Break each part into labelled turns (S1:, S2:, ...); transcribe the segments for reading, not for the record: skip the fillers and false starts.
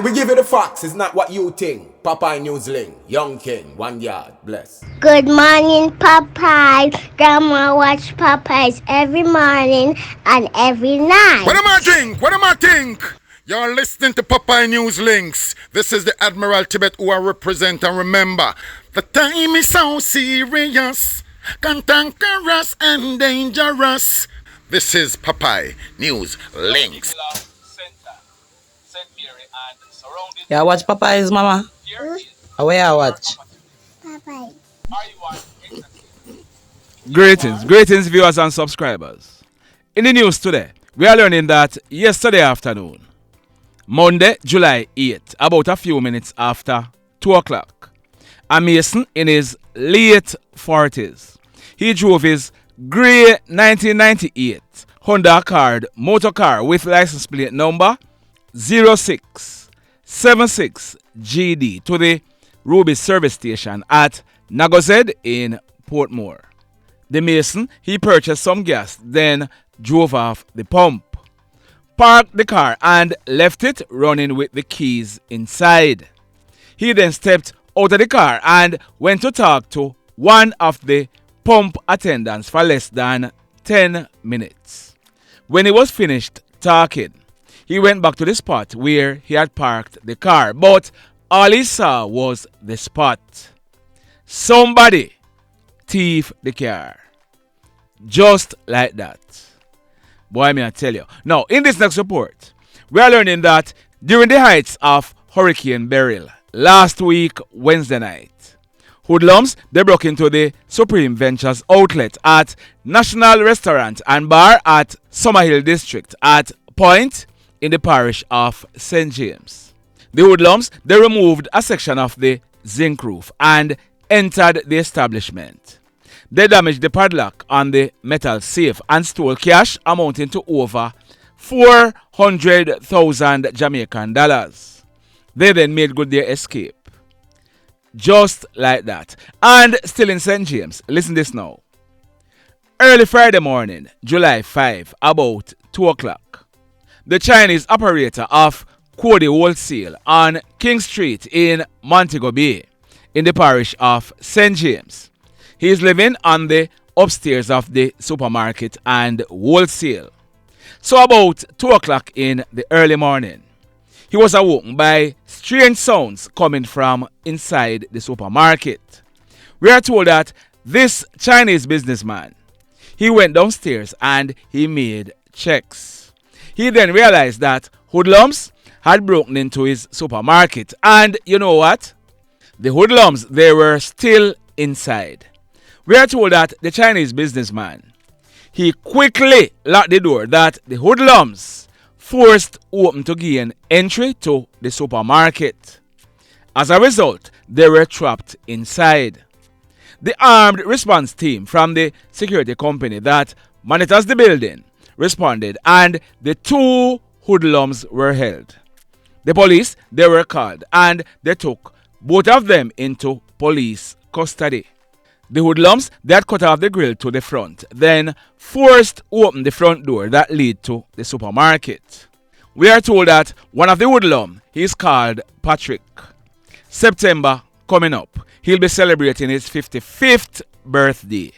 S1: We give you the facts, it's not what you think. Popeye Newsling, Young King, 1 yard, bless.
S2: Good morning, Popeye. Grandma watch Popeyes every morning and every night.
S3: What am I think? What am I think? You're listening to Popeye News Links. This is the Admiral Tibet who I represent, and remember, the time is so serious, cantankerous and dangerous. This is Popeye News Links.
S4: Yeah, watch Popeyes, mama. Where you watch?
S2: Popeye.
S5: Greetings viewers and subscribers. In the news today, we are learning that yesterday afternoon, Monday, July 8th, about a few minutes after 2 o'clock, a Mason in his late 40s, he drove his grey 1998 Honda Accord motor car with license plate number 0676GD to the Rubis service station at Nagozed in Portmore. The Mason, he purchased some gas, then drove off the pump, parked the car and left it running with the keys inside. He then stepped out of the car and went to talk to one of the pump attendants for less than 10 minutes. When he was finished talking, he went back to the spot where he had parked the car, but all he saw was the spot. Somebody thief the car. Just like that. Boy, may I tell you. Now, in this next report, we are learning that during the heights of Hurricane Beryl last week, Wednesday night, hoodlums, they broke into the Supreme Ventures outlet at National Restaurant and Bar at Summerhill District at Point in the parish of St. James. The hoodlums, they removed a section of the zinc roof and entered the establishment. They damaged the padlock on the metal safe and stole cash amounting to over 400,000 Jamaican dollars. They then made good their escape. Just like that. And still in St. James, listen this now. Early Friday morning, July 5, about 2 o'clock, the Chinese operator of Cody Wholesale on King Street in Montego Bay in the parish of St. James. He is living on the upstairs of the supermarket and wholesale. So about 2 o'clock in the early morning, he was awoken by strange sounds coming from inside the supermarket. We are told that this Chinese businessman, he went downstairs and he made checks. He then realized that hoodlums had broken into his supermarket, and you know what? The hoodlums, they were still inside. We are told that the Chinese businessman, he quickly locked the door that the hoodlums forced open to gain entry to the supermarket. As a result, they were trapped inside. The armed response team from the security company that monitors the building responded, and the two hoodlums were held. The police, they were called, and they took both of them into police custody. The hoodlums, they had cut off the grill to the front, then forced open the front door that lead to the supermarket. We are told that one of the hoodlums, he is called Patrick. September coming up, he'll be celebrating his 55th birthday.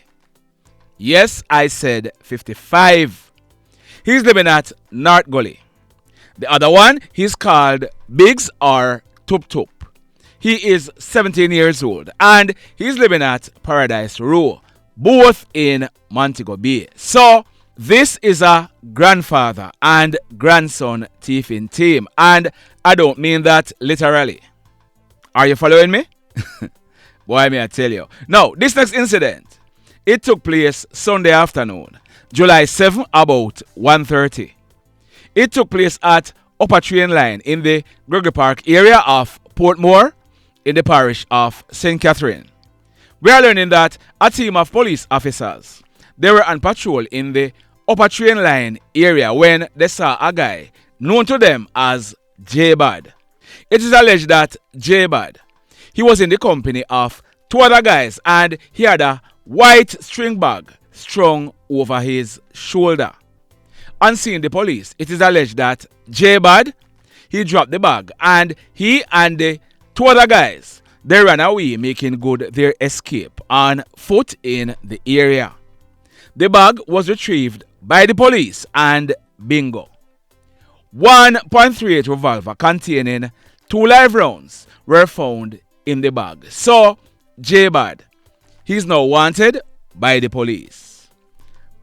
S5: Yes, I said 55. He's living at North Gully. The other one, he's called Biggs or Tup Tup. He is 17 years old and he's living at Paradise Row, both in Montego Bay. So, this is a grandfather and grandson thieving team, and I don't mean that literally. Are you following me? Boy, may I tell you. Now, this next incident, it took place Sunday afternoon, July 7, about 1:30. It took place at Upper Train Line in the Gregory Park area of Portmore in the parish of St. Catherine. We are learning that a team of police officers, they were on patrol in the Upper Train Line area when they saw a guy known to them as Jbad. It is alleged that Jbad, he was in the company of two other guys and he had a white string bag strung over his shoulder. On seeing the police, it is alleged that Jbad, he dropped the bag and he and the two other guys, they ran away, making good their escape on foot in the area. The bag was retrieved by the police and bingo. 1.38 revolver containing 2 live rounds were found in the bag. So, Jbad, he's now wanted by the police.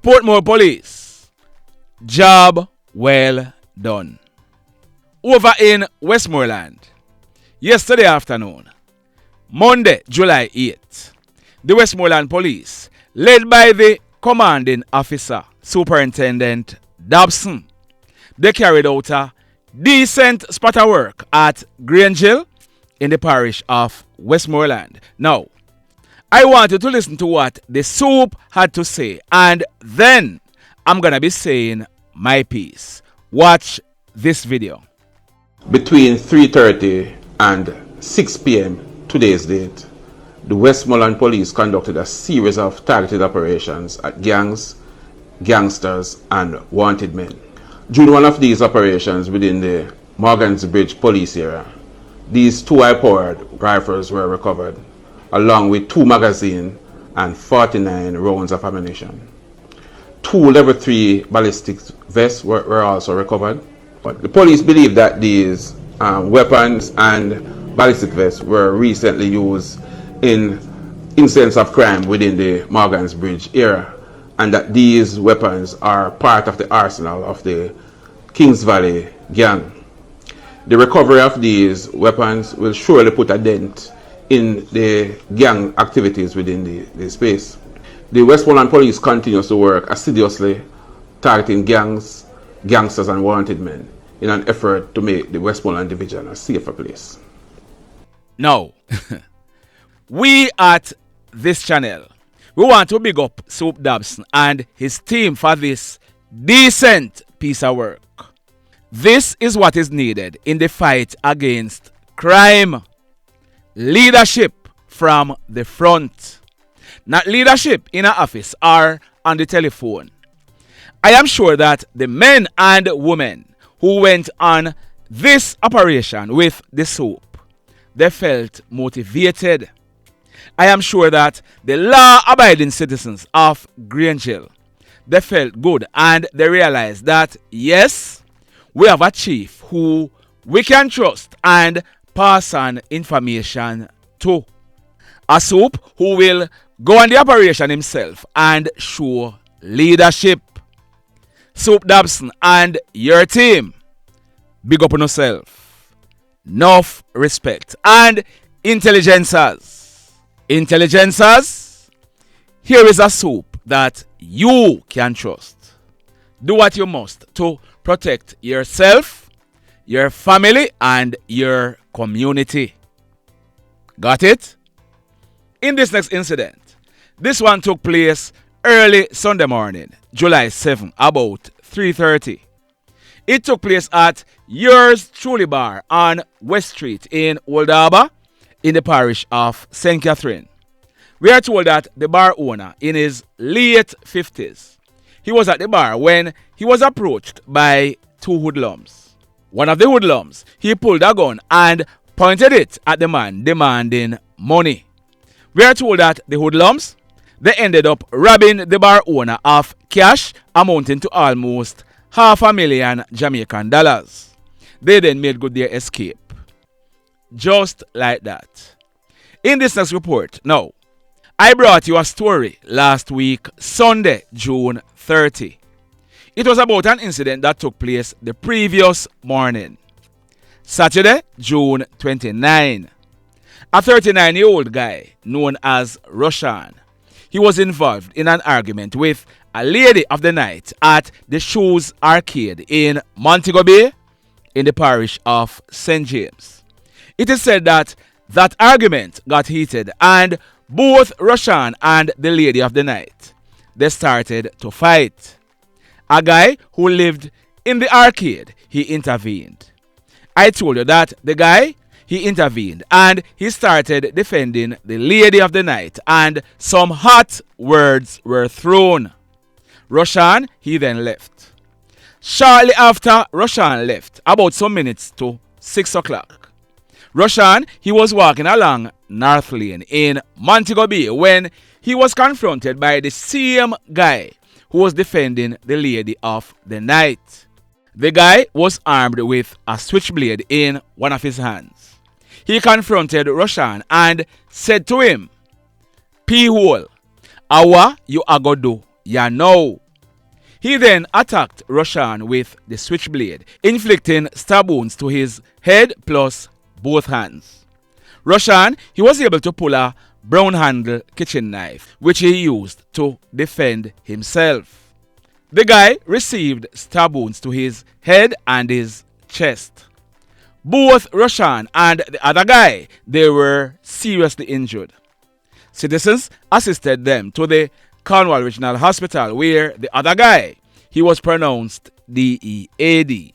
S5: Portmore Police, job well done. Over in Westmoreland, yesterday afternoon, Monday, July 8th, the Westmoreland Police, led by the commanding officer, Superintendent Dobson, they carried out a decent spot of work at Grangeville in the parish of Westmoreland. Now, I want you to listen to what the Soup had to say, and then I'm going to be saying my piece. Watch this video.
S6: Between 3:30 and 6 p.m. today's date, the Westmoreland Police conducted a series of targeted operations at gangs, gangsters, and wanted men. During one of these operations within the Morgan's Bridge police area, these 2 high-powered rifles were recovered, along with 2 magazines and 49 rounds of ammunition. 2 level 3 ballistic vests were also recovered. But the police believe that these weapons and ballistic vests were recently used in incidents of crime within the Morgan's Bridge area, and that these weapons are part of the arsenal of the Kings Valley gang. The recovery of these weapons will surely put a dent in the gang activities within the space. The Westmoreland Police continues to work assiduously targeting gangs, gangsters and wanted men in an effort to make the Westmoreland Division a safer place.
S5: Now, we at this channel, we want to big up Soup Dobson and his team for this decent piece of work. This is what is needed in the fight against crime. Leadership from the front. Not leadership in an office or on the telephone. I am sure that the men and women who went on this operation with the Soup, they felt motivated. I am sure that the law-abiding citizens of Grangeville, they felt good and they realized that, yes, we have a chief who we can trust and pass on information to. A Soup who will go on the operation himself and show leadership. Soup Dobson and your team, big up on yourself. Enough respect. And intelligencers, here is a Soup that you can trust. Do what you must to protect yourself, your family, and your community. Got it? In this next incident, this one took place early Sunday morning, July 7, about 3:30. It took place at Yours Truly Bar on West Street in Old Harbour in the parish of St. Catherine. We are told that the bar owner, in his late 50s, he was at the bar when he was approached by 2 hoodlums. One of the hoodlums, he pulled a gun and pointed it at the man demanding money. We are told that the hoodlums, they ended up robbing the bar owner of cash amounting to almost $500,000 Jamaican dollars. They then made good their escape. Just like that. In this next report, now, I brought you a story last week, Sunday, June 30. It was about an incident that took place the previous morning. Saturday, June 29. A 39-year-old guy known as Rushawn, he was involved in an argument with a lady of the night at the Shoes Arcade in Montego Bay in the parish of St. James. It is said that argument got heated and both Rushawn and the lady of the night, they started to fight. A guy who lived in the arcade, he intervened. I told you that the guy, he intervened and he started defending the lady of the night and some hot words were thrown. Rushawn, he then left. Shortly after Rushawn left, about some minutes to 6 o'clock, Rushawn, he was walking along North Lane in Montego Bay when he was confronted by the same guy who was defending the lady of the night. The guy was armed with a switchblade in one of his hands. He confronted Rushawn and said to him, "P-hole, awa you a go do, ya know." He then attacked Rushawn with the switchblade, inflicting stab wounds to his head plus both hands. Rushawn, he was able to pull a brown handle kitchen knife, which he used to defend himself. The guy received stab wounds to his head and his chest. Both Rushawn and the other guy, they were seriously injured. Citizens assisted them to the Cornwall Regional Hospital, where the other guy, he was pronounced DEAD.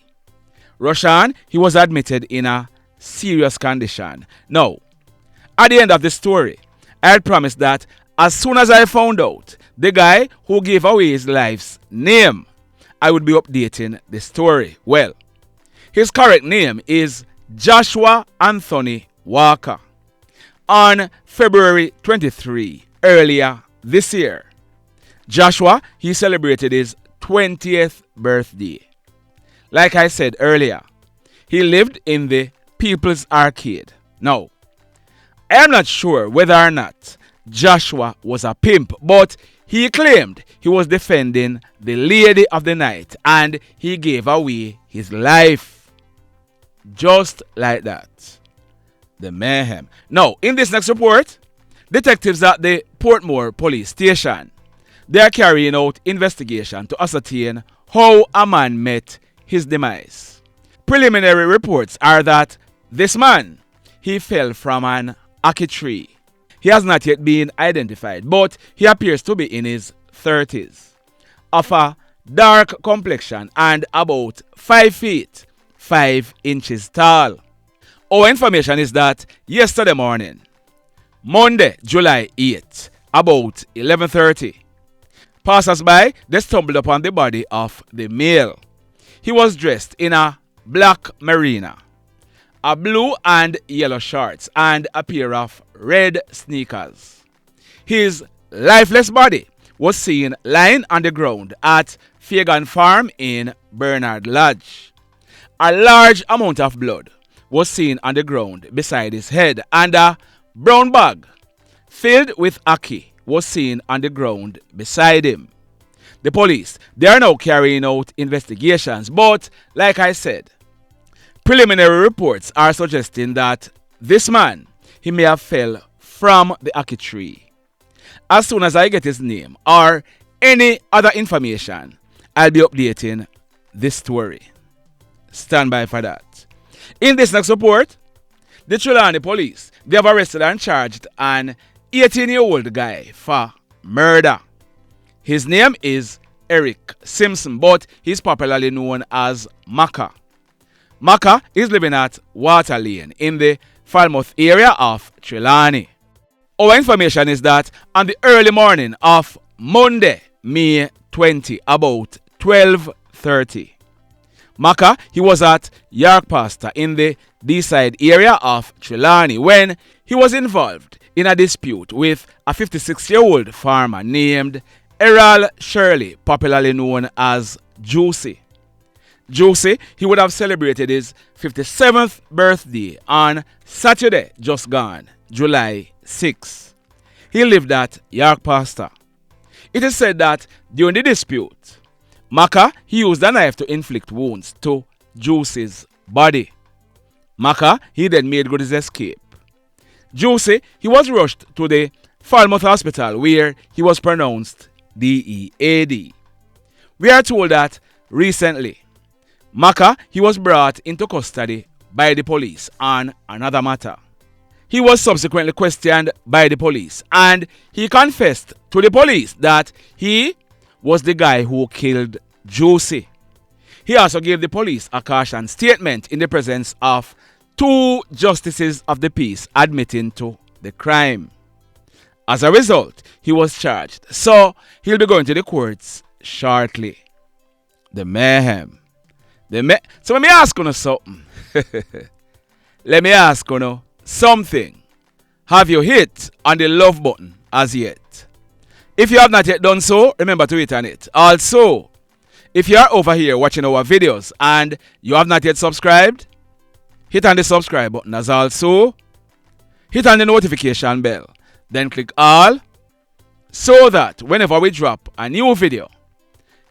S5: Rushawn, he was admitted in a serious condition. Now, at the end of the story, I had promised that as soon as I found out the guy who gave away his life's name, I would be updating the story. Well, his correct name is Joshua Anthony Walker. On February 23, earlier this year, Joshua, he celebrated his 20th birthday. Like I said earlier, he lived in the People's Arcade. Now, I am not sure whether or not Joshua was a pimp, but he claimed he was defending the lady of the night and he gave away his life. Just like that. The mayhem. Now, in this next report, detectives at the Portmore police station, they are carrying out investigation to ascertain how a man met his demise. Preliminary reports are that this man, he fell from an ackee tree. He has not yet been identified, but he appears to be in his 30s, of a dark complexion and about 5 feet 5 inches tall. Our information is that yesterday morning, Monday, July 8th, about 11:30, passers-by, they stumbled upon the body of the male. He was dressed in a black merino, a blue and yellow shorts, and a pair of red sneakers. His lifeless body was seen lying on the ground at Fagan Farm in Bernard Lodge. A large amount of blood was seen on the ground beside his head, and a brown bag filled with ackee was seen on the ground beside him. The police, they are now carrying out investigations, but like I said, preliminary reports are suggesting that this man, he may have fell from the ackee tree. As soon as I get his name or any other information, I'll be updating this story. Stand by for that. In this next report, the Trelawney police, they have arrested and charged an 18-year-old guy for murder. His name is Eric Simpson, but he's popularly known as Macka. Macka is living at Water Lane in the Falmouth area of Trelawney. Our information is that on the early morning of Monday, May 20, about 12:30, Macka, he was at York Pasture in the D-side area of Trelawney when he was involved in a dispute with a 56-year-old farmer named Errol Sherley, popularly known as Juicy. Juicy, he would have celebrated his 57th birthday on Saturday just gone, July 6. He lived at York Pasture. It is said that during the dispute, Macka, he used a knife to inflict wounds to Juicy's body. Macka, he then made good his escape. Juicy, he was rushed to the Falmouth Hospital where he was pronounced DEAD. We are told that recently, Macka, he was brought into custody by the police on another matter. He was subsequently questioned by the police and he confessed to the police that he was the guy who killed Juicy. He also gave the police a caution statement in the presence of 2 justices of the peace admitting to the crime. As a result, he was charged, so he'll be going to the courts shortly. The mayhem. So let me ask you something. Let me ask you something. Have you hit on the love button as yet? If you have not yet done so, remember to hit on it. Also, if you are over here watching our videos and you have not yet subscribed, hit on the subscribe button as also. Hit on the notification bell. Then click all so that whenever we drop a new video,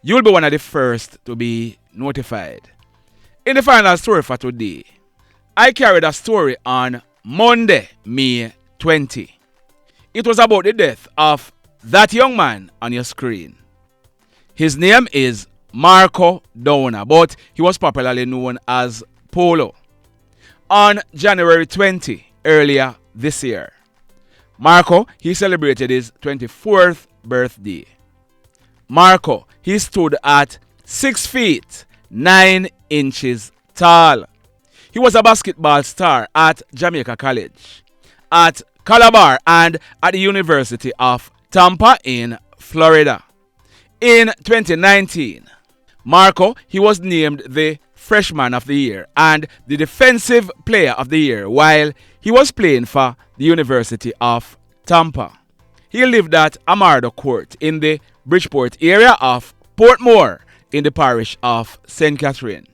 S5: you'll be one of the first to be notified. In the final story for today, I carried a story on Monday, May 20. It was about the death of that young man on your screen. His name is Marco Downer, but he was popularly known as Polo. On January 20, earlier this year, Marco, he celebrated his 24th birthday. Marco, he stood at 6 feet 9 inches tall. He was a basketball star at Jamaica College, at Calabar, and at the University of Tampa in Florida. In 2019, Marco, he was named the Freshman of the Year and the Defensive Player of the Year while he was playing for the University of Tampa. He lived at MvRdA Court in the Bridgeport area of Portmore in the parish of St. Catherine.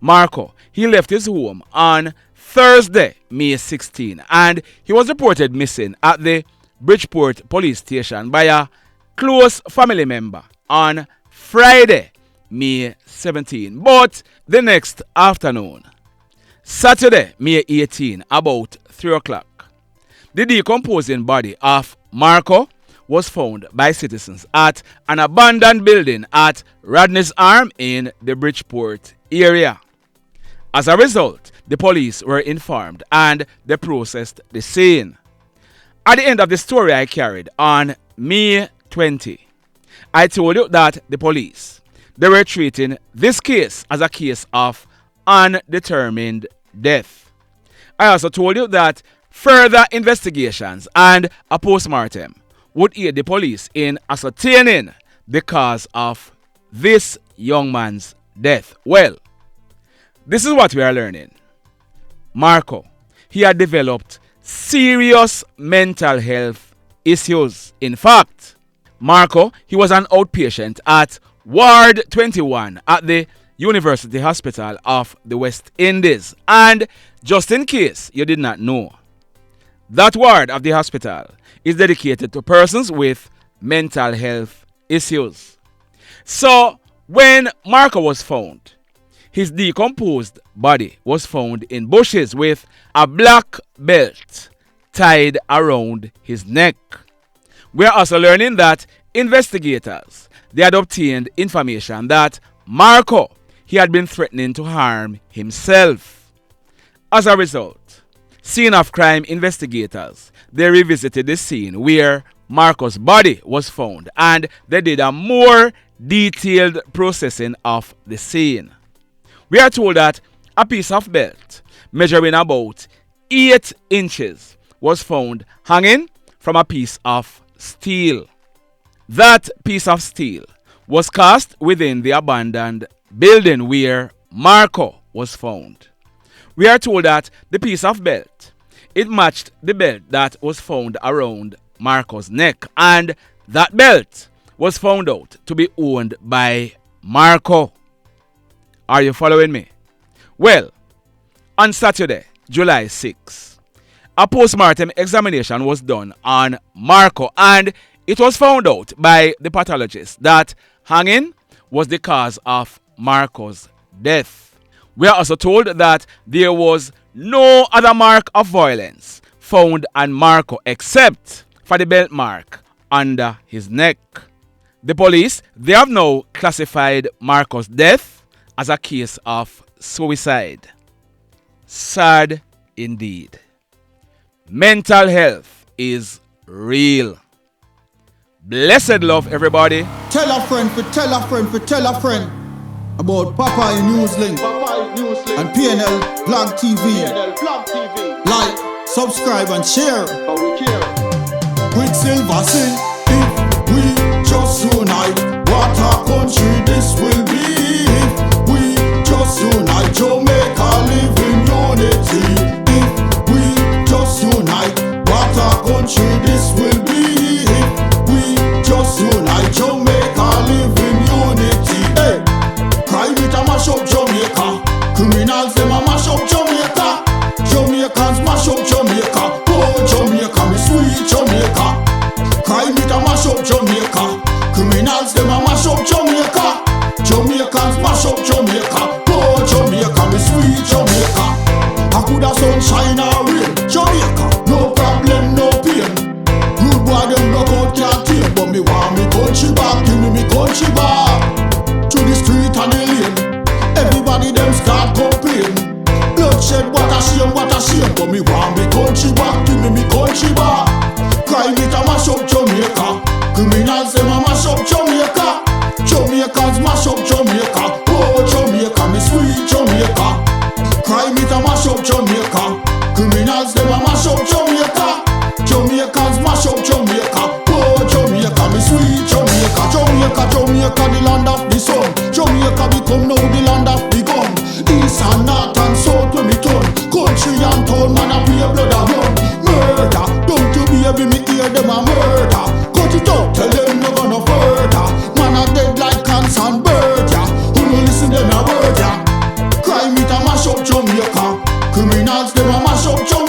S5: Marco, he left his home on Thursday, May 16, and he was reported missing at the Bridgeport police station by a close family member on Friday, May 17, but the next afternoon, Saturday, May 18, about 3 o'clock, the decomposing body of Marco was found by citizens at an abandoned building at Rodney's Arm in the Bridgeport area. As a result, the police were informed and they processed the scene. At the end of the story I carried on May 20, I told you that the police, they were treating this case as a case of undetermined death. I also told you that further investigations and a postmortem would aid the police in ascertaining the cause of this young man's death. Well, this is what we are learning. Marco, he had developed serious mental health issues. In fact, Marco, he was an outpatient at Ward 21 at the University Hospital of the West Indies. And just in case you did not know, that ward of the hospital is dedicated to persons with mental health issues. So, when Marco was found, his decomposed body was found in bushes with a black belt tied around his neck. We are also learning that investigators, they had obtained information that Marco, he had been threatening to harm himself. As a result, scene of crime investigators, they revisited the scene where Marco's body was found and they did a more detailed processing of the scene. We are told that a piece of belt measuring about 8 inches was found hanging from a piece of steel. That piece of steel was cast within the abandoned building where Marco was found. We are told that the piece of belt, it matched the belt that was found around Marco's neck, and that belt was found out to be owned by Marco. Are you following me? Well, on Saturday, July 6, a postmortem examination was done on Marco, and it was found out by the pathologist that hanging was the cause of Marco's death. We are also told that there was no other mark of violence found on Marco except for the belt mark under his neck. The police, they have now classified Marco's death as a case of suicide. Sad indeed. Mental health is real. Blessed love, everybody.
S7: Tell a friend for tell a friend for tell a friend about Popeye Newslink and PNL Blog TV. Like, subscribe and share. Quicksilver say, if we just unite, what a country this will be. If we just Criminals them a mash up Jamaica. Jamaicans mash up Jamaica. Oh Jamaica, me sweet Jamaica. I coulda sunshine or rain. Jamaica, no problem, no pain. Rude boy them no out can't tame, but me want me country back. Give me country back. To the street and the lane. Everybody them start complain. Bloodshed, what a shame, but me want me country back. Give me country back. Crime it a mash up Jamaica. Criminals them a mash up Jamaica. Jamaicans mash up Jamaica. Oh Jamaica, me sweet Jamaica. Crime it a mash up Jamaica. Criminals them a mash up Jamaica. Jamaicans mash up Jamaica. Oh Jamaica, me sweet Jamaica. Jamaica, the land of the sun. Jamaica become now the land of the gun. East and north and south when me turn. Country and town, man a pay blood a run. Murder, don't you baby me hear them a murder. Cut it out, tell them no gonna further. Man a dead like cans and bird, yeah. Who no listen them a word, yeah. Crime it a mash up Jamaica. Criminals them a mash up Jamaica.